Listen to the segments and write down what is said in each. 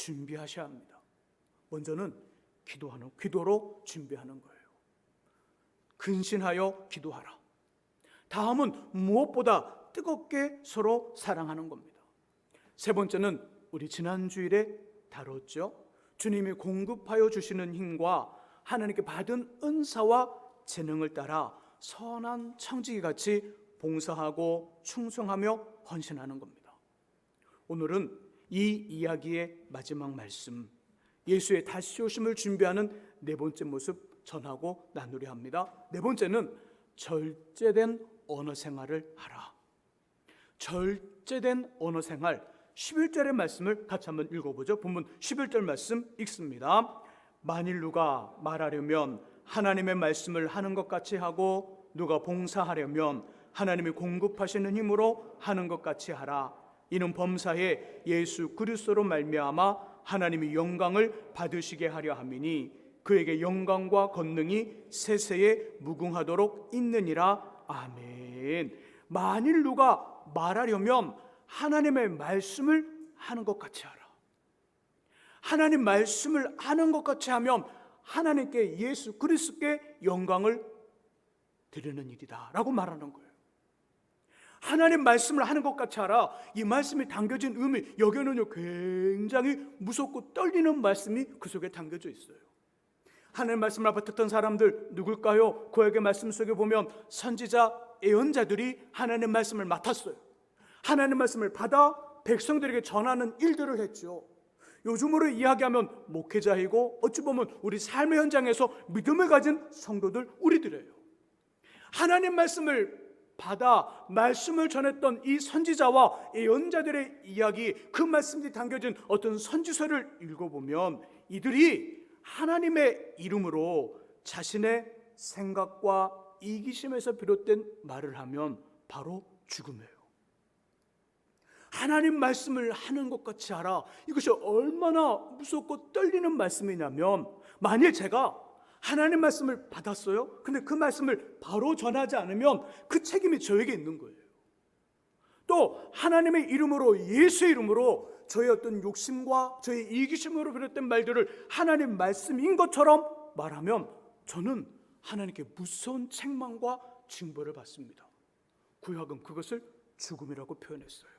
준비하셔야 합니다. 먼저는 기도로 준비하는 거예요. 근신하여 기도하라. 다음은 무엇보다 뜨겁게 서로 사랑하는 겁니다. 세 번째는 우리 지난 주일에 다뤘죠. 주님이 공급하여 주시는 힘과 하나님께 받은 은사와 재능을 따라 선한 청지기같이 봉사하고 충성하며 헌신하는 겁니다. 오늘은 이 이야기의 마지막 말씀, 예수의 다시 오심을 준비하는 네 번째 모습 전하고 나누려 합니다. 네 번째는 절제된 언어 생활을 하라. 절제된 언어 생활, 11절의 말씀을 같이 한번 읽어보죠. 본문 11절 말씀 읽습니다. 만일 누가 말하려면 하나님의 말씀을 하는 것 같이 하고, 누가 봉사하려면 하나님이 공급하시는 힘으로 하는 것 같이 하라. 이는 범사에 예수 그리스도로 말미암아 하나님이 영광을 받으시게 하려 함이니 그에게 영광과 권능이 세세에 무궁하도록 있느니라. 아멘. 만일 누가 말하려면 하나님의 말씀을 하는 것 같이 하라. 하나님 말씀을 하는 것 같이 하면 하나님께, 예수 그리스도께 영광을 드리는 일이다 라고 말하는 거예요. 하나님 말씀을 하는 것 같이 하라. 이 말씀이 담겨진 의미, 여기는요 굉장히 무섭고 떨리는 말씀이 그 속에 담겨져 있어요. 하나님 말씀을 앞에 듣던 사람들 누굴까요? 구약의 말씀 속에 보면 선지자, 예언자들이 하나님 말씀을 맡았어요. 하나님 말씀을 받아 백성들에게 전하는 일들을 했죠. 요즘으로 이야기하면 목회자이고 어찌 보면 우리 삶의 현장에서 믿음을 가진 성도들, 우리들이에요. 하나님 말씀을 받아 말씀을 전했던 이 선지자와 예언자들의 이야기, 그 말씀이 담겨진 어떤 선지서를 읽어보면 이들이 하나님의 이름으로 자신의 생각과 이기심에서 비롯된 말을 하면 바로 죽음이에요. 하나님 말씀을 하는 것 같이 하라. 이것이 얼마나 무섭고 떨리는 말씀이냐면, 만일 제가 하나님 말씀을 받았어요. 근데 그 말씀을 바로 전하지 않으면 그 책임이 저에게 있는 거예요. 또 하나님의 이름으로, 예수의 이름으로 저의 어떤 욕심과 저의 이기심으로 비롯된 말들을 하나님 말씀인 것처럼 말하면 저는 하나님께 무서운 책망과 징벌을 받습니다. 구약은 그것을 죽음이라고 표현했어요.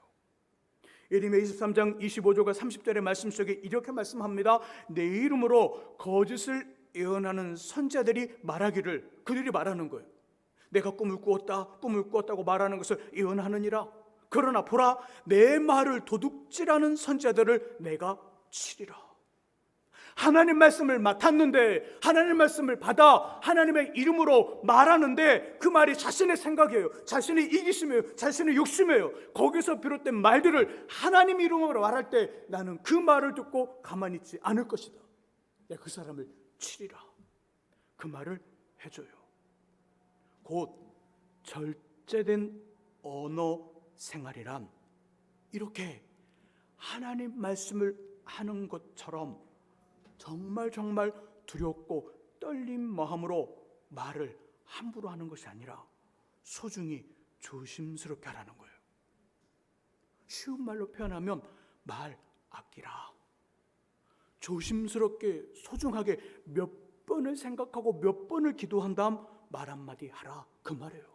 예레미야 23장 25절과 30절의 말씀 속에 이렇게 말씀합니다. 내 이름으로 거짓을 예언하는 선지자들이 말하기를, 그들이 말하는 거예요. 내가 꿈을 꾸었다고 말하는 것을 예언하느니라. 그러나 보라, 내 말을 도둑질하는 선지자들을 내가 치리라. 하나님 말씀을 맡았는데, 하나님 말씀을 받아 하나님의 이름으로 말하는데 그 말이 자신의 생각이에요, 자신의 이기심이에요, 자신의 욕심이에요. 거기서 비롯된 말들을 하나님 이름으로 말할 때 나는 그 말을 듣고 가만히 있지 않을 것이다. 내가 그 사람을 치리라. 그 말을 해줘요. 곧 절제된 언어 생활이란 이렇게 하나님 말씀을 하는 것처럼 정말 두렵고 떨린 마음으로 말을 함부로 하는 것이 아니라 소중히 조심스럽게 하라는 거예요. 쉬운 말로 표현하면 말 아끼라. 조심스럽게, 소중하게 몇 번을 생각하고 몇 번을 기도한 다음 말 한마디 하라, 그 말이에요.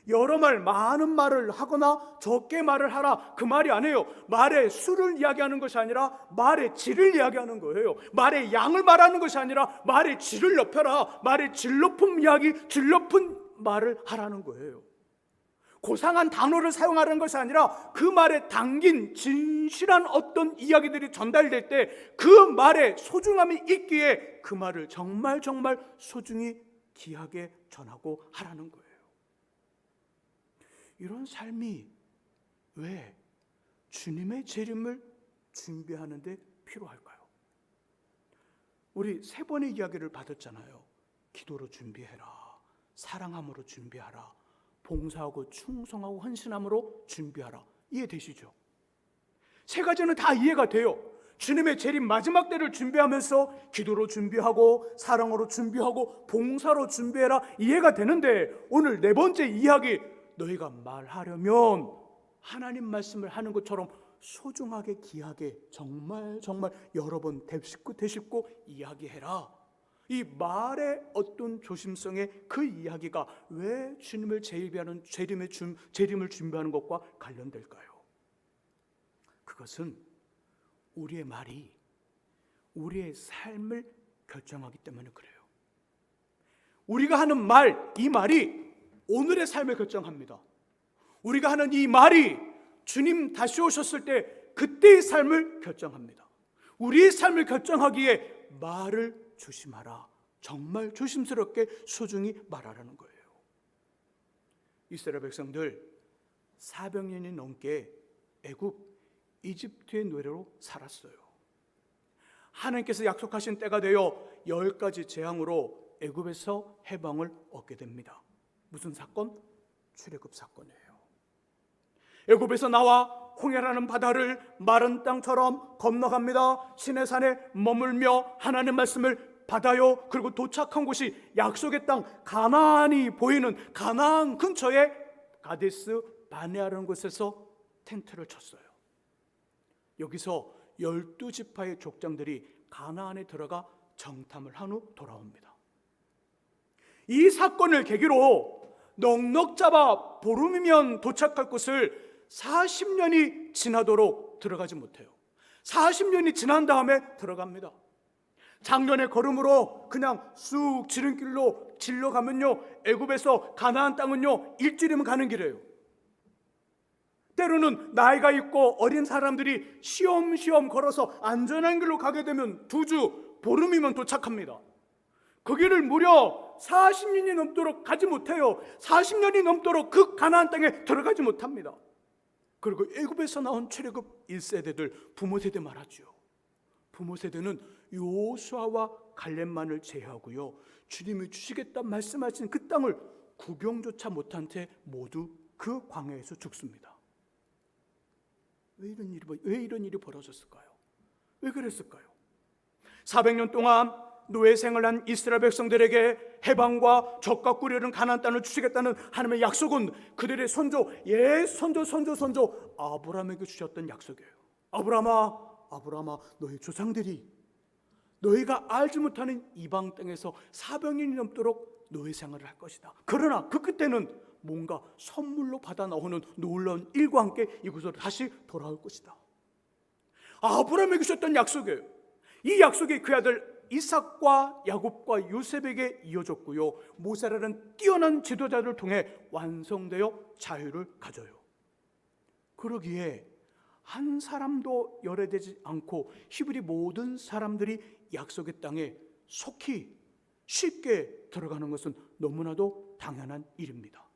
여러 말, 많은 말을 하거나 적게 말을 하라, 그 말이 아니에요. 말의 수를 이야기하는 것이 아니라 말의 질을 이야기하는 거예요. 말의 양을 말하는 것이 아니라 말의 질을 높여라. 말의 질 높은 이야기, 질 높은 말을 하라는 거예요. 고상한 단어를 사용하는 것이 아니라 그 말에 담긴 진실한 어떤 이야기들이 전달될 때 그 말에 소중함이 있기에 그 말을 정말 소중히 귀하게 전하고 하라는 거예요. 이런 삶이 왜 주님의 재림을 준비하는 데 필요할까요? 우리 세 번의 이야기를 받았잖아요. 기도로 준비해라, 사랑함으로 준비하라, 봉사하고 충성하고 헌신함으로 준비하라. 이해되시죠? 세 가지는 다 이해가 돼요. 주님의 재림 마지막 때를 준비하면서 기도로 준비하고 사랑으로 준비하고 봉사로 준비해라, 이해가 되는데 오늘 네 번째 이야기, 너희가 말하려면 하나님 말씀을 하는 것처럼 소중하게 귀하게 정말 여러 번 되짚고 이야기해라. 이 말의 어떤 조심성에 그 이야기가 왜 주님을 재림하는 재림을 준비하는 것과 관련될까요? 그것은 우리의 말이 우리의 삶을 결정하기 때문에 그래요. 우리가 하는 말, 이 말이 오늘의 삶을 결정합니다. 우리가 하는 이 말이 주님 다시 오셨을 때 그때의 삶을 결정합니다. 우리의 삶을 결정하기에 말을 조심하라. 정말 조심스럽게 소중히 말하라는 거예요. 이스라엘 백성들 400년이 넘게 애굽, 이집트의 노예로 살았어요. 하나님께서 약속하신 때가 되어 10가지 재앙으로 애굽에서 해방을 얻게 됩니다. 무슨 사건? 출애굽 사건이에요. 애굽에서 나와 홍해라는 바다를 마른 땅처럼 건너갑니다. 시내산에 머물며 하나님의 말씀을 받아요. 그리고 도착한 곳이 약속의 땅 가나안이 보이는 가나안 근처에 가데스 바네아라는 곳에서 텐트를 쳤어요. 여기서 12지파의 족장들이 가나안에 들어가 정탐을 한 후 돌아옵니다. 이 사건을 계기로 넉넉 잡아 보름이면 도착할 곳을 40년이 지나도록 들어가지 못해요. 40년이 지난 다음에 들어갑니다. 작년에 걸음으로 그냥 쑥 지름길로 질러가면요, 애굽에서 가나안 땅은요 일주일이면 가는 길이에요. 때로는 나이가 있고 어린 사람들이 시험시험 걸어서 안전한 길로 가게 되면 2주, 보름이면 도착합니다. 그 길을 무려 40년이 넘도록 가지 못해요. 40년이 넘도록 그 가나안 땅에 들어가지 못합니다. 그리고 애굽에서 나온 출애굽 1세대들, 부모 세대 말하죠. 부모 세대는 여호수아와 갈렙만을 제외하고요, 주님이 주시겠다 말씀하신 그 땅을 구경조차 못한 채 모두 그 광야에서 죽습니다. 왜 이런 일이 벌어졌을까요? 왜 그랬을까요? 400년 동안 노예 생활한 이스라엘 백성들에게 해방과 젖과 꿀이 흐르는 가나안 땅을 주시겠다는 하나님의 약속은 그들의 선조 아브라함에게 주셨던 약속이에요. 아브라함아, 너희 조상들이 너희가 알지 못하는 이방 땅에서 400년이 넘도록 노예 생활을 할 것이다. 그러나 그 끝에는 뭔가 선물로 받아 나오는 놀라운 일과 함께 이곳으로 다시 돌아올 것이다. 아브라함에게 주셨던 약속이에요. 이 약속이 그 아들 이삭과 야곱과 요셉에게 이어졌고요, 모세라는 뛰어난 지도자를 통해 완성되어 자유를 가져요. 그러기에 한 사람도 열애되지 않고 히브리 모든 사람들이 약속의 땅에 속히 쉽게 들어가는 것은 너무나도 당연한 일입니다.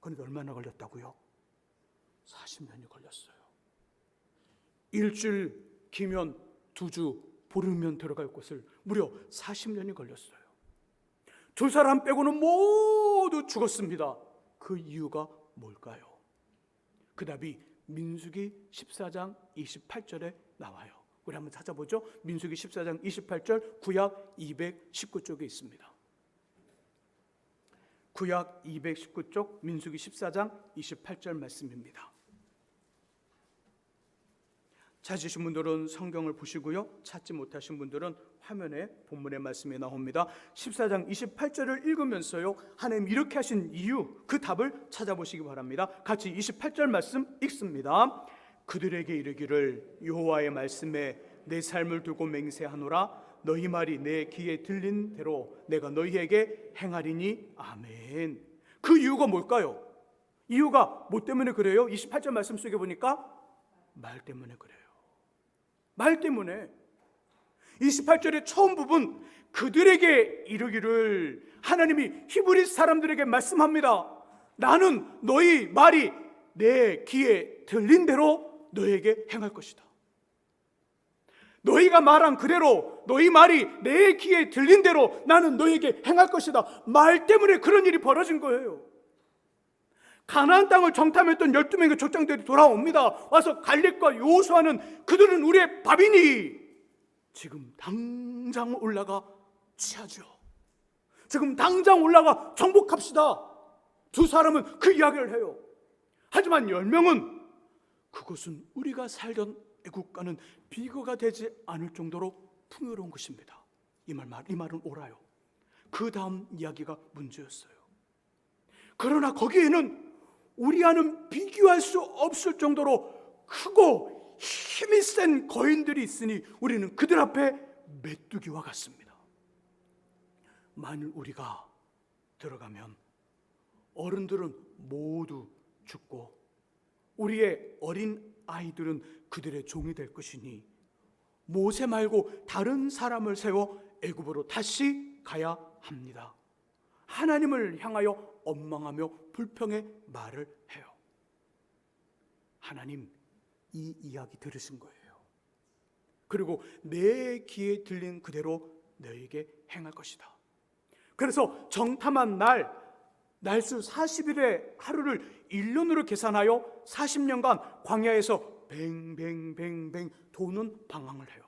그런데 얼마나 걸렸다고요? 40년이 걸렸어요. 일주일 기면 2주, 보름이면 들어갈 곳을 무려 40년이 걸렸어요. 2사람 빼고는 모두 죽었습니다. 그 이유가 뭘까요? 그 답이 민수기 14장 28절에 나와요. 우리 한번 찾아보죠. 민수기 14장 28절, 구약 219쪽에 있습니다. 구약 219쪽 민수기 14장 28절 말씀입니다. 찾으신 분들은 성경을 보시고요, 찾지 못하신 분들은 화면에 본문의 말씀이 나옵니다. 14장 28절을 읽으면서요, 하나님 이렇게 하신 이유, 그 답을 찾아보시기 바랍니다. 같이 28절 말씀 읽습니다. 그들에게 이르기를 여호와의 말씀에 내 삶을 두고 맹세하노라. 너희 말이 내 귀에 들린 대로 내가 너희에게 행하리니. 아멘. 그 이유가 뭘까요? 이유가 뭐 때문에 그래요? 28절 말씀 속에 보니까 말 때문에 그래요. 말 때문에. 28절의 처음 부분, 그들에게 이르기를, 하나님이 히브리 사람들에게 말씀합니다. 나는 너희 말이 내 귀에 들린 대로 너희에게 행할 것이다. 너희가 말한 그대로, 너희 말이 내 귀에 들린 대로 나는 너희에게 행할 것이다. 말 때문에 그런 일이 벌어진 거예요. 가나안 땅을 정탐했던 12명의 족장들이 돌아옵니다. 와서 갈렙과 여호수아는 그들은 우리의 밥이니 지금 당장 올라가 취하죠. 지금 당장 올라가 정복합시다. 2사람은 그 이야기를 해요. 하지만 10명은 그것은 우리가 살던 애국과는 비교가 되지 않을 정도로 풍요로운 것입니다. 이 말은 옳아요. 그 다음 이야기가 문제였어요. 그러나 거기에는 우리와는 비교할 수 없을 정도로 크고 힘이 센 거인들이 있으니 우리는 그들 앞에 메뚜기와 같습니다. 만일 우리가 들어가면 어른들은 모두 죽고 우리의 어린 아이들은 그들의 종이 될 것이니 모세 말고 다른 사람을 세워 애굽으로 다시 가야 합니다. 하나님을 향하여 원망하며 불평의 말을 해요. 하나님, 이 이야기 들으신 거예요. 그리고 내 귀에 들린 그대로 너에게 행할 것이다. 그래서 정탐한 날수 40일의 하루를 1년으로 계산하여 40년간 광야에서 뱅뱅뱅뱅 도는 방황을 해요.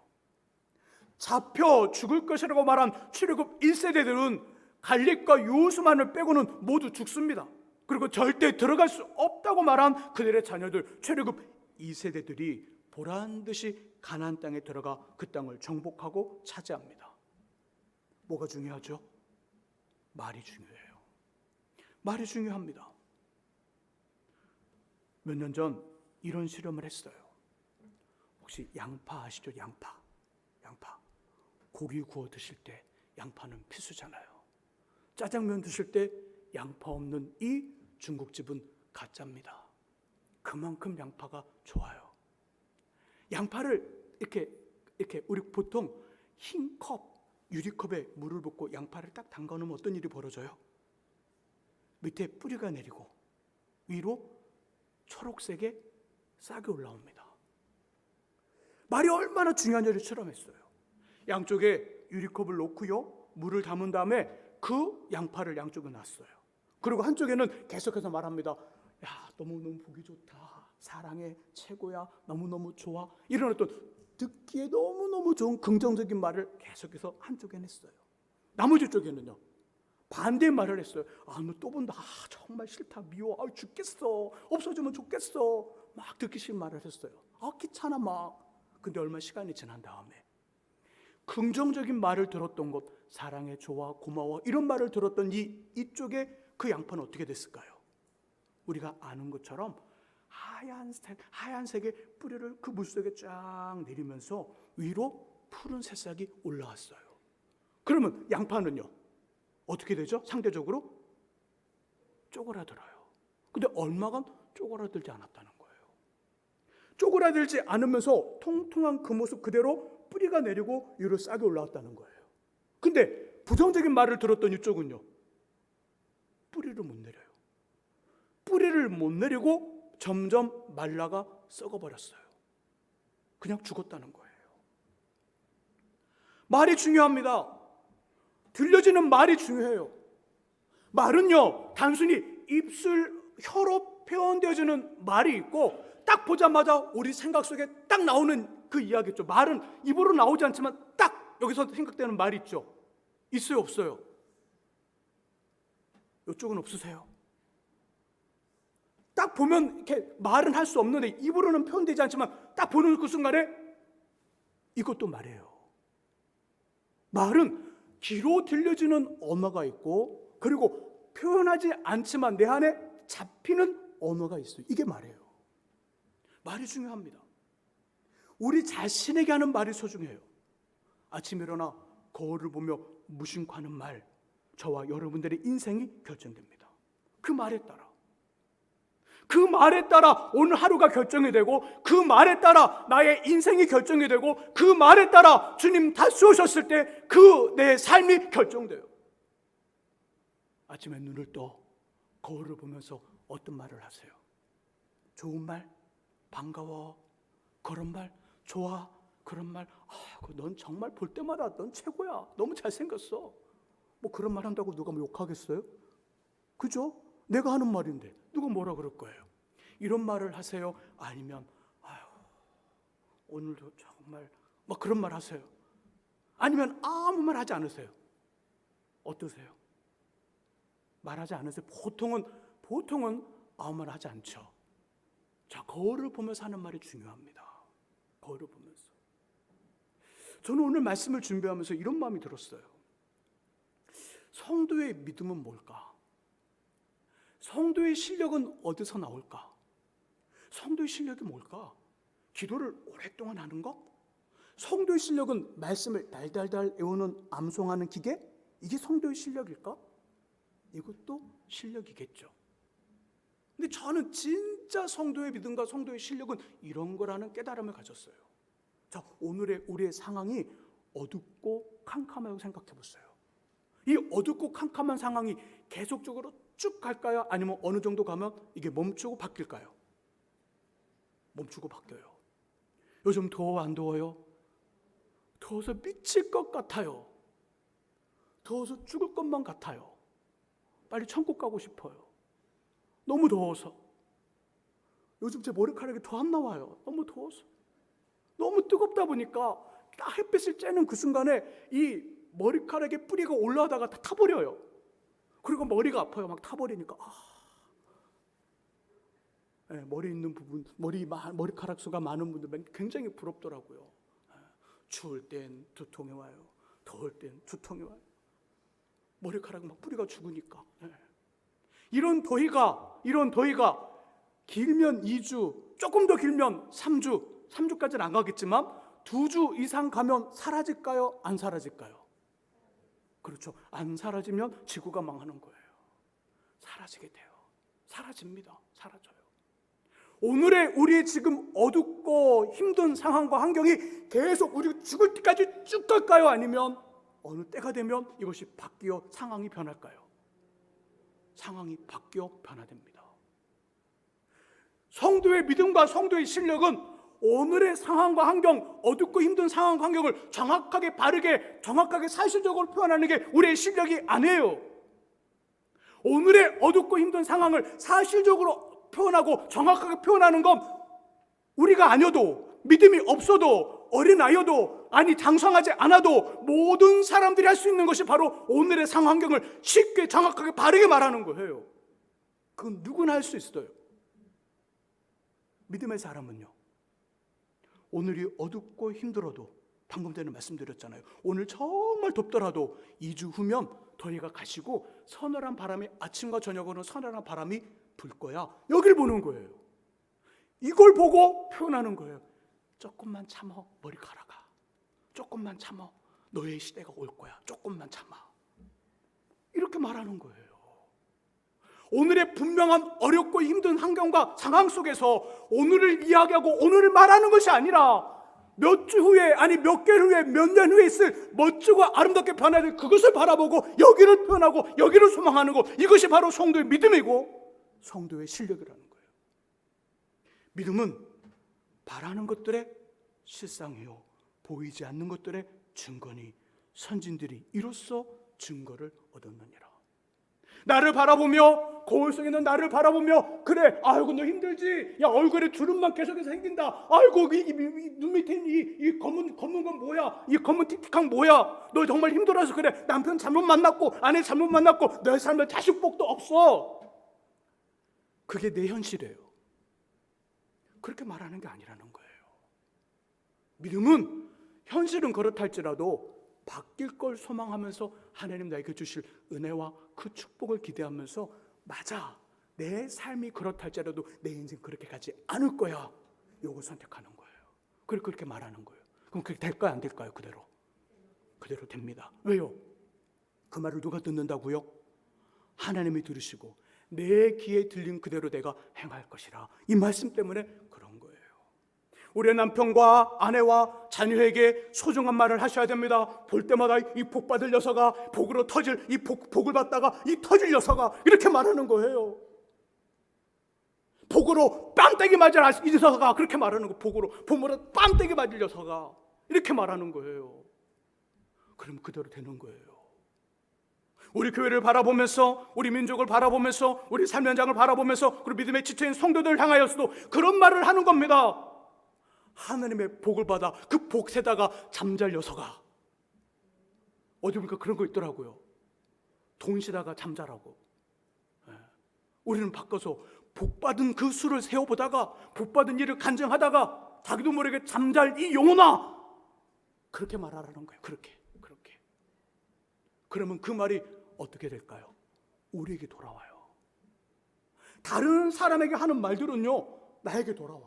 잡혀 죽을 것이라고 말한 출애굽 1세대들은 갈렙과 요수만을 빼고는 모두 죽습니다. 그리고 절대 들어갈 수 없다고 말한 그들의 자녀들 출애굽 2세대들이 보란듯이 가나안 땅에 들어가 그 땅을 정복하고 차지합니다. 뭐가 중요하죠? 말이 중요해요. 말이 중요합니다. 몇 년 전 이런 실험을 했어요. 혹시 양파 아시죠? 양파. 고기 구워 드실 때 양파는 필수잖아요. 짜장면 드실 때 양파 없는 이 중국집은 가짜입니다. 그만큼 양파가 좋아요. 양파를 이렇게 우리 보통 흰 컵, 유리컵에 물을 붓고 양파를 딱 담가 놓으면 어떤 일이 벌어져요? 밑에 뿌리가 내리고 위로 초록색의 싹이 올라옵니다. 말이 얼마나 중요한지를 실험했어요. 양쪽에 유리컵을 놓고요, 물을 담은 다음에 그 양파를 양쪽에 놨어요. 그리고 한쪽에는 계속해서 말합니다. 야, 너무너무 보기 좋다, 사랑해, 최고야, 너무너무 좋아, 이런 어떤 듣기에 너무너무 좋은 긍정적인 말을 계속해서 한쪽에는 했어요. 나머지 쪽에는요, 반대의 말을 했어요. 아, 너 또 본다. 아, 정말 싫다. 미워. 아, 죽겠어. 없어지면 좋겠어. 막 듣기 싫은 말을 했어요. 아, 귀찮아 막. 근데 얼마 시간이 지난 다음에 긍정적인 말을 들었던 것, 사랑해, 좋아, 고마워, 이런 말을 들었던 이쪽에 그 양파는 어떻게 됐을까요? 우리가 아는 것처럼 하얀색의 뿌리를 그 물속에 쫙 내리면서 위로 푸른 새싹이 올라왔어요. 그러면 양파는요, 어떻게 되죠? 상대적으로 쪼그라들어요. 근데 얼마간 쪼그라들지 않았다는 거예요. 쪼그라들지 않으면서 통통한 그 모습 그대로 뿌리가 내리고 위로 싹이 올라왔다는 거예요. 근데 부정적인 말을 들었던 이쪽은요, 뿌리를 못 내려요. 뿌리를 못 내리고 점점 말라가 썩어버렸어요. 그냥 죽었다는 거예요. 말이 중요합니다. 들려지는 말이 중요해요. 말은요, 단순히 혀로 표현되어지는 말이 있고 딱 보자마자 우리 생각 속에 딱 나오는 그 이야기죠. 말은 입으로 나오지 않지만 딱 여기서 생각되는 말이 있죠. 있어요, 없어요? 이쪽은 없으세요? 딱 보면 이렇게 말은 할 수 없는데 입으로는 표현되지 않지만 딱 보는 그 순간에 이것도 말이에요. 말은 귀로 들려지는 언어가 있고 그리고 표현하지 않지만 내 안에 잡히는 언어가 있어요. 이게 말이에요. 말이 중요합니다. 우리 자신에게 하는 말이 소중해요. 아침에 일어나 거울을 보며 무심코 하는 말, 저와 여러분들의 인생이 결정됩니다. 그 말에 따라 오늘 하루가 결정이 되고 그 말에 따라 나의 인생이 결정이 되고 그 말에 따라 주님 다시 오셨을 때 그 내 삶이 결정돼요. 아침에 눈을 떠 거울을 보면서 어떤 말을 하세요? 좋은 말? 반가워? 그런 말? 좋아? 그런 말? 넌 정말 볼 때마다 넌 최고야. 너무 잘생겼어. 뭐 그런 말 한다고 누가 뭐 욕하겠어요? 그죠? 내가 하는 말인데 누가 뭐라 그럴 거예요? 이런 말을 하세요? 아니면 오늘도 정말 막 그런 말 하세요? 아니면 아무 말 하지 않으세요? 어떠세요? 말하지 않으세요? 보통은 아무 말 하지 않죠. 자, 거울을 보면서 하는 말이 중요합니다. 거울을 보면서. 저는 오늘 말씀을 준비하면서 이런 마음이 들었어요. 성도의 믿음은 뭘까? 성도의 실력은 어디서 나올까? 성도의 실력이 뭘까? 기도를 오랫동안 하는 거? 성도의 실력은 말씀을 달달달 외우는 암송하는 기계? 이게 성도의 실력일까? 이것도 실력이겠죠. 근데 저는 진짜 성도의 믿음과 성도의 실력은 이런 거라는 깨달음을 가졌어요. 자, 오늘의 우리의 상황이 어둡고 캄캄하다고 생각해 보세요. 이 어둡고 캄캄한 상황이 계속적으로 쭉 갈까요? 아니면 어느 정도 가면 이게 멈추고 바뀔까요? 멈추고 바뀌어요. 요즘 더워 안 더워요? 더워서 미칠 것 같아요. 더워서 죽을 것만 같아요. 빨리 천국 가고 싶어요. 너무 더워서. 요즘 제 머리카락이 더 안 나와요. 너무 더워서. 너무 뜨겁다 보니까 딱 햇빛을 쬐는 그 순간에 이 머리카락의 뿌리가 올라가다가 다 타버려요. 그리고 머리가 아파요. 막 타버리니까 네, 머리 있는 부분, 머리카락 수가 많은 분들 굉장히 부럽더라고요. 추울 땐 두통이 와요. 더울 땐 두통이 와요. 머리카락 막 뿌리가 죽으니까. 네. 이런 더위가 길면 2주, 조금 더 길면 3주까지는 안 가겠지만 2주 이상 가면 사라질까요? 안 사라질까요? 그렇죠. 안 사라지면 지구가 망하는 거예요. 사라지게 돼요. 사라집니다. 사라져요. 오늘의 우리의 지금 어둡고 힘든 상황과 환경이 계속 우리 죽을 때까지 쭉 갈까요? 아니면 어느 때가 되면 이것이 바뀌어 상황이 변할까요? 상황이 바뀌어 변화됩니다. 성도의 믿음과 성도의 실력은 오늘의 상황과 환경, 어둡고 힘든 상황과 환경을 정확하게 바르게 정확하게 사실적으로 표현하는 게 우리의 실력이 아니에요. 오늘의 어둡고 힘든 상황을 사실적으로 표현하고 정확하게 표현하는 건 우리가 아니어도, 믿음이 없어도, 어린아이여도, 아니 장성하지 않아도 모든 사람들이 할 수 있는 것이 바로 오늘의 상황 환경을 쉽게 정확하게 바르게 말하는 거예요. 그건 누구나 할 수 있어요. 믿음의 사람은요, 오늘이 어둡고 힘들어도, 방금 전에 말씀드렸잖아요. 오늘 정말 덥더라도 2주 후면 더위가 가시고 서늘한 바람이, 아침과 저녁으로는 서늘한 바람이 불 거야. 여길 보는 거예요. 이걸 보고 표현하는 거예요. 조금만 참어, 머리카락아. 조금만 참어, 너의 시대가 올 거야. 조금만 참아. 이렇게 말하는 거예요. 오늘의 분명한 어렵고 힘든 환경과 상황 속에서 오늘을 이야기하고 오늘을 말하는 것이 아니라 몇 주 후에, 아니 몇 개월 후에, 몇 년 후에 있을 멋지고 아름답게 변화될 그것을 바라보고 여기를 표현하고 여기를 소망하는 것, 이것이 바로 성도의 믿음이고 성도의 실력이라는 거예요. 믿음은 바라는 것들의 실상이요, 보이지 않는 것들의 증거니 선진들이 이로써 증거를 얻었느니라. 나를 바라보며, 거울 속에 있는 나를 바라보며, 그래, 아이고 너 힘들지? 야, 얼굴에 주름만 계속해서 생긴다. 아이고 눈 밑에 이 검은 건 뭐야? 이 검은 틱틱한 뭐야? 너 정말 힘들어서 그래. 남편 잘못 만났고 아내 잘못 만났고 내 삶에 자식 복도 없어. 그게 내 현실이에요. 그렇게 말하는 게 아니라는 거예요. 믿음은 현실은 그렇다 할지라도 바뀔 걸 소망하면서 하나님 나에게 주실 은혜와 그 축복을 기대하면서, 맞아, 내 삶이 그렇다 할지라도 내 인생 그렇게 가지 않을 거야, 요거 선택하는 거예요. 그렇게 말하는 거예요. 그럼 그게 될까요? 안 될까요? 그대로 됩니다. 왜요? 그 말을 누가 듣는다고요? 하나님이 들으시고 내 귀에 들린 그대로 내가 행할 것이라, 이 말씀 때문에 그런 거예요. 우리의 남편과 아내와 자녀에게 소중한 말을 하셔야 됩니다. 볼 때마다 이 복 받을 녀석아, 복으로 터질 이 복을 받다가 이 터질 녀석아, 이렇게 말하는 거예요. 복으로 뺨때기 맞을 이 녀석아, 그렇게 말하는 거. 복으로 뺨때기 맞을 녀석아, 이렇게 말하는 거예요. 그럼 그대로 되는 거예요. 우리 교회를 바라보면서, 우리 민족을 바라보면서, 우리 삶의 현장을 바라보면서, 그리고 믿음에 지쳐있는 성도들을 향하여서도 그런 말을 하는 겁니다. 하나님의 복을 받아 그 복세다가 잠잘 녀석아. 어디 보니까 그런 거 있더라고요. 돈 쉬다가 잠자라고. 우리는 바꿔서 복받은 그 수를 세어보다가 복받은 일을 간증하다가 자기도 모르게 잠잘 이 영혼아, 그렇게 말하라는 거예요. 그렇게. 그러면 그 말이 어떻게 될까요? 우리에게 돌아와요. 다른 사람에게 하는 말들은요, 나에게 돌아와.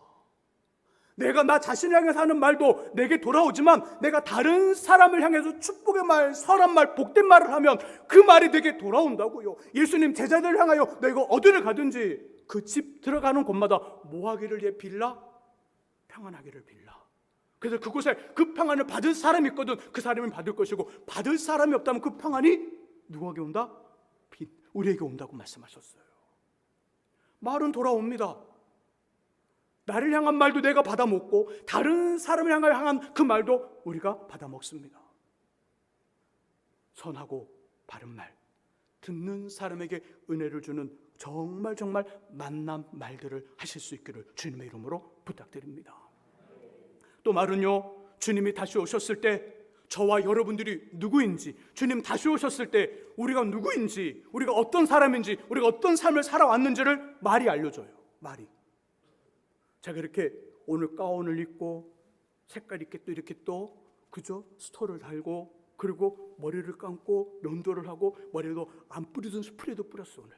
내가 나 자신을 향해서 하는 말도 내게 돌아오지만, 내가 다른 사람을 향해서 축복의 말, 선한 말, 복된 말을 하면 그 말이 내게 돌아온다고요. 예수님 제자들을 향하여 내가 어디를 가든지 그 집 들어가는 곳마다 뭐 하기를 예 빌라? 평안하기를 빌라. 그래서 그곳에 그 평안을 받을 사람이 있거든 그 사람이 받을 것이고, 받을 사람이 없다면 그 평안이 누구에게 온다? 우리에게 온다고 말씀하셨어요. 말은 돌아옵니다. 나를 향한 말도 내가 받아먹고, 다른 사람을 향한 그 말도 우리가 받아먹습니다. 선하고 바른 말, 듣는 사람에게 은혜를 주는 정말 만남 말들을 하실 수 있기를 주님의 이름으로 부탁드립니다. 또 말은요, 주님이 다시 오셨을 때 저와 여러분들이 누구인지, 주님 다시 오셨을 때 우리가 누구인지, 우리가 어떤 사람인지, 우리가 어떤 삶을 살아왔는지를 말이 알려줘요. 말이. 제가 이렇게 오늘 가운을 입고 색깔 있게 또 이렇게 또 그죠? 스토를 달고, 그리고 머리를 감고 면도를 하고, 머리에도 안 뿌리던 스프레이도 뿌렸어. 오늘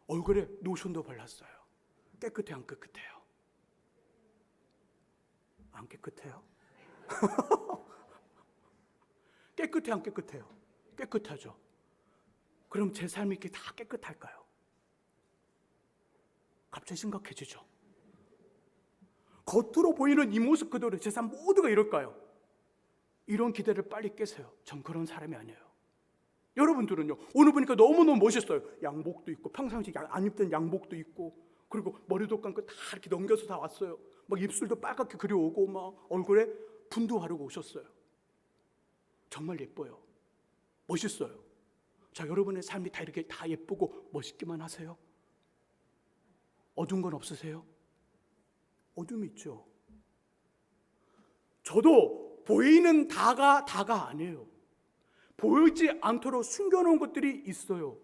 얼굴에 로션도 발랐어요. 깨끗해 안 깨끗해요? 안 깨끗해요? 깨끗해 안 깨끗해요? 깨끗하죠. 그럼 제 삶이 이렇게 다 깨끗할까요? 갑자기 심각해지죠. 겉으로 보이는 이 모습 그대로 제 삶 모두가 이럴까요? 이런 기대를 빨리 깨세요. 전 그런 사람이 아니에요. 여러분들은요, 오늘 보니까 너무너무 멋있어요. 양복도 입고, 평상시 안 입던 양복도 입고, 그리고 머리도 감고 다 이렇게 넘겨서 다 왔어요. 막 입술도 빨갛게 그려오고, 막 얼굴에 분도 바르고 오셨어요. 정말 예뻐요. 멋있어요. 자, 여러분의 삶이 다 이렇게 다 예쁘고 멋있기만 하세요? 어두운 건 없으세요? 어둠이 있죠. 저도 보이는 다가 아니에요. 보이지 않도록 숨겨놓은 것들이 있어요.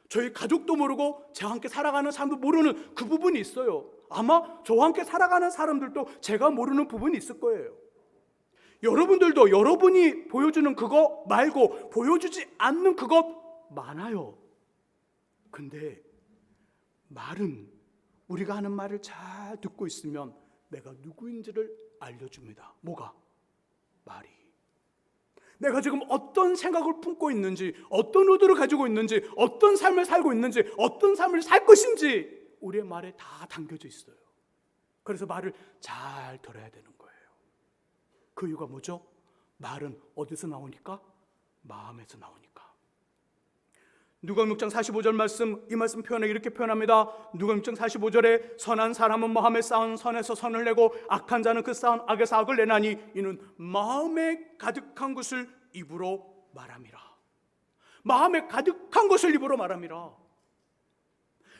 저희 가족도 모르고 저와 함께 살아가는 사람도 모르는 그 부분이 있어요. 아마 저와 함께 살아가는 사람들도 제가 모르는 부분이 있을 거예요. 여러분들도 여러분이 보여주는 그거 말고 보여주지 않는 그것 많아요. 근데 말은 우리가 하는 말을 잘 듣고 있으면 내가 누구인지를 알려줍니다. 뭐가? 말이. 내가 지금 어떤 생각을 품고 있는지, 어떤 의도를 가지고 있는지, 어떤 삶을 살고 있는지, 어떤 삶을 살 것인지 우리의 말에 다 담겨져 있어요. 그래서 말을 잘 들어야 되는 거예요. 그 이유가 뭐죠? 말은 어디서 나오니까? 마음에서 나오니까. 누가복음 6장 45절 말씀, 이 말씀 표현을 이렇게 표현합니다. 누가복음 6장 45절에 선한 사람은 마음에 쌓은 선에서 선을 내고 악한 자는 그 쌓은 악에서 악을 내나니 이는 마음에 가득한 것을 입으로 말함이라. 마음에 가득한 것을 입으로 말함이라.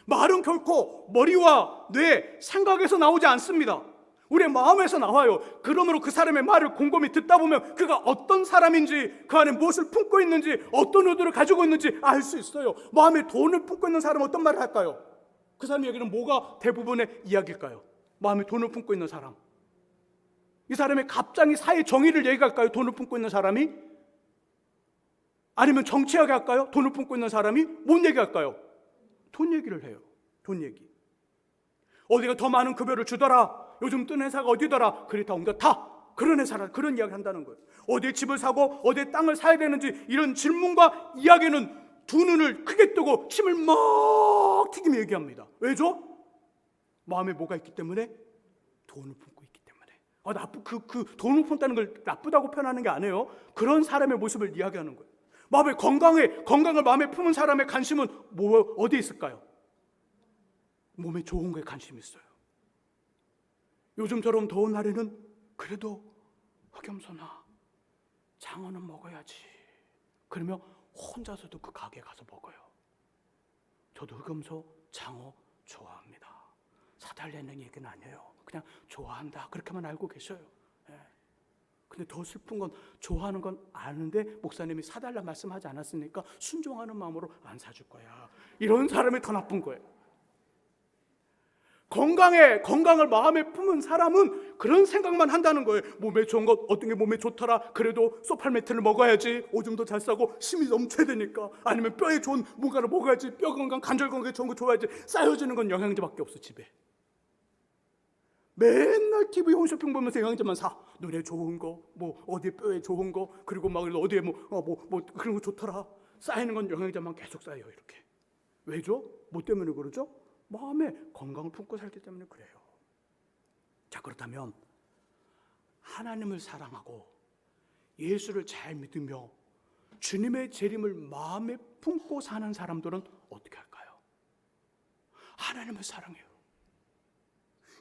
말은 결코 머리와 뇌, 생각에서 나오지 않습니다. 우리의 마음에서 나와요. 그러므로 그 사람의 말을 곰곰이 듣다 보면 그가 어떤 사람인지, 그 안에 무엇을 품고 있는지, 어떤 의도를 가지고 있는지 알 수 있어요. 마음에 돈을 품고 있는 사람은 어떤 말을 할까요? 그 사람 얘기는 뭐가 대부분의 이야기일까요? 마음에 돈을 품고 있는 사람. 이 사람의 갑자기 사회 정의를 얘기할까요? 돈을 품고 있는 사람이? 아니면 정치하게 할까요? 돈을 품고 있는 사람이? 뭔 얘기할까요? 돈 얘기를 해요. 돈 얘기. 어디가 더 많은 급여를 주더라. 요즘 뜬 회사가 어디더라. 그리 다 옮겼다. 그런 회사라. 그런 이야기 한다는 거예요. 어디에 집을 사고 어디에 땅을 사야 되는지 이런 질문과 이야기는 두 눈을 크게 뜨고 침을 막 튀기며 얘기합니다. 왜죠? 마음에 뭐가 있기 때문에? 돈을 품고 있기 때문에. 그 돈을 품다는 걸 나쁘다고 표현하는 게 아니에요. 그런 사람의 모습을 이야기하는 거예요. 마음의 건강을 마음에 품은 사람의 관심은 어디에 있을까요? 몸에 좋은 거에 관심이 있어요. 요즘처럼 더운 날에는 그래도 흑염소나 장어는 먹어야지. 그러면 혼자서도 그 가게에 가서 먹어요. 저도 흑염소, 장어 좋아합니다. 사달라는 얘기는 아니에요. 그냥 좋아한다. 그렇게만 알고 계셔요. 근데 더 슬픈 건 좋아하는 건 아는데 목사님이 사달라 말씀하지 않았으니까 순종하는 마음으로 안 사줄 거야. 이런 사람이 더 나쁜 거예요. 건강을 마음에 품은 사람은 그런 생각만 한다는 거예요. 몸에 좋은 것, 어떤 게 몸에 좋더라. 그래도 소팔메트를 먹어야지. 오줌도 잘 싸고 힘이 넘쳐야 되니까. 아니면 뼈에 좋은 뭔가를 먹어야지. 뼈 건강, 관절 건강에 좋은 거 좋아야지. 쌓여지는 건 영양제밖에 없어, 집에. 맨날 TV 홈쇼핑 보면서 영양제만 사. 눈에 좋은 거, 뭐 어디 뼈에 좋은 거, 그리고 막 어디에 뭐 그런 거 좋더라. 쌓이는 건 영양제만 계속 쌓여요, 이렇게. 왜죠? 뭐 때문에 그러죠? 마음에 건강을 품고 살기 때문에 그래요. 자, 그렇다면 하나님을 사랑하고 예수를 잘 믿으며 주님의 재림을 마음에 품고 사는 사람들은 어떻게 할까요? 하나님을 사랑해요.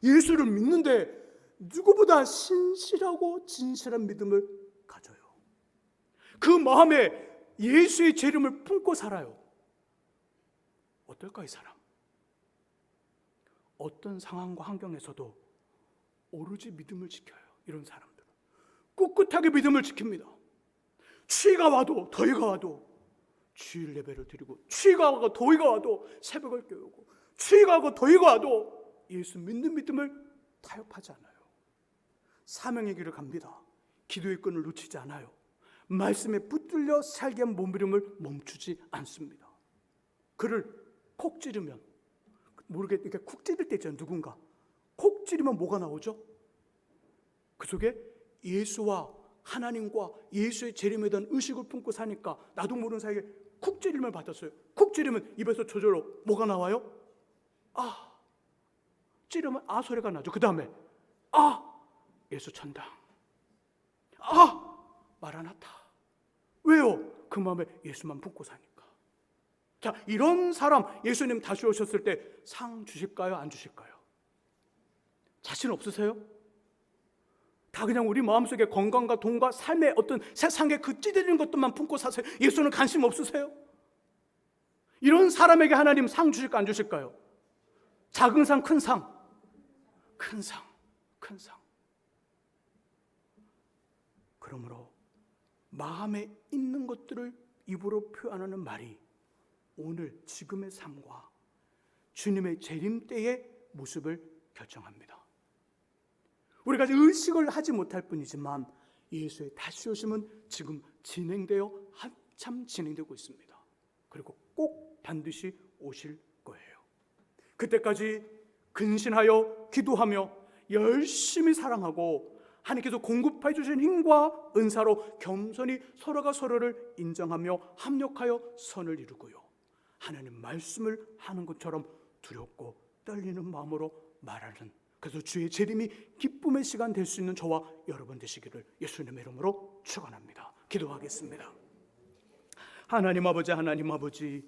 예수를 믿는데 누구보다 신실하고 진실한 믿음을 가져요. 그 마음에 예수의 재림을 품고 살아요. 어떨까, 이 사람? 어떤 상황과 환경에서도 오로지 믿음을 지켜요. 이런 사람들은 꿋꿋하게 믿음을 지킵니다. 추위가 와도 더위가 와도 주일 예배를 드리고, 추위가 와도 더위가 와도 새벽을 깨우고, 추위가 와도 더위가 와도 예수 믿는 믿음을 타협하지 않아요. 사명의 길을 갑니다. 기도의 끈을 놓치지 않아요. 말씀에 붙들려 살게 한 몸부림을 멈추지 않습니다. 그를 콕 찌르면, 모르겠으니까 콕 찌를 때 있잖아요. 누군가 콕 찌르면 뭐가 나오죠? 그 속에 예수와 하나님과 예수의 재림에 대한 의식을 품고 사니까 나도 모르는 사이에 콕 찌림을 받았어요. 콕 찌르면 입에서 저절로 뭐가 나와요? 아, 찌르면 아 소리가 나죠. 그 다음에 아, 예수 천당. 아, 마라나타. 왜요? 그 마음에 예수만 품고 사니까. 자, 이런 사람 예수님 다시 오셨을 때 상 주실까요? 안 주실까요? 자신 없으세요? 다 그냥 우리 마음속에 건강과 돈과 삶의 어떤 세상의 그 찌들리는 것들만 품고 사세요. 예수는 관심 없으세요? 이런 사람에게 하나님 상 주실까 안 주실까요? 작은 상, 큰 상? 큰 상, 큰 상. 그러므로 마음에 있는 것들을 입으로 표현하는 말이 오늘 지금의 삶과 주님의 재림 때의 모습을 결정합니다. 우리가 의식을 하지 못할 뿐이지만 예수의 다시 오심은 지금 진행되어 한참 진행되고 있습니다. 그리고 꼭 반드시 오실 거예요. 그때까지 근신하여 기도하며 열심히 사랑하고 하나님께서 공급해 주신 힘과 은사로 겸손히 서로가 서로를 인정하며 합력하여 선을 이루고요, 하나님 말씀을 하는 것처럼 두렵고 떨리는 마음으로 말하는, 그래서 주의 재림이 기쁨의 시간 될 수 있는 저와 여러분 되시기를 예수님의 이름으로 축원합니다. 기도하겠습니다. 하나님 아버지,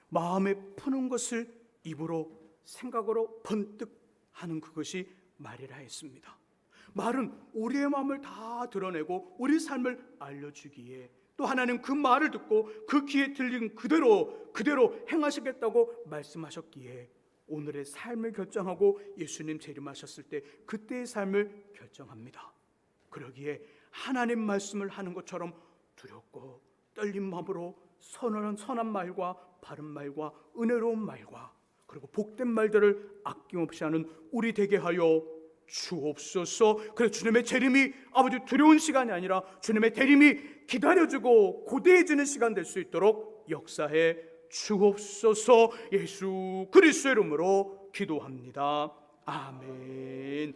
마음에 푸는 것을 입으로 생각으로 번뜩 하는 그것이 말이라 했습니다. 말은 우리의 마음을 다 드러내고 우리 삶을 알려주기에, 또 하나님 그 말을 듣고 그 귀에 들린 그대로 행하시겠다고 말씀하셨기에 오늘의 삶을 결정하고 예수님 재림하셨을 때 그때의 삶을 결정합니다. 그러기에 하나님 말씀을 하는 것처럼 두렵고 떨린 마음으로 선한 말과 바른 말과 은혜로운 말과 그리고 복된 말들을 아낌없이 하는 우리 되게 하여 주옵소서. 그래서 주님의 재림이 아버지 두려운 시간이 아니라 주님의 재림이 기다려주고 고대해지는 시간 될 수 있도록 역사해 주옵소서. 예수 그리스도의 이름으로 기도합니다. 아멘.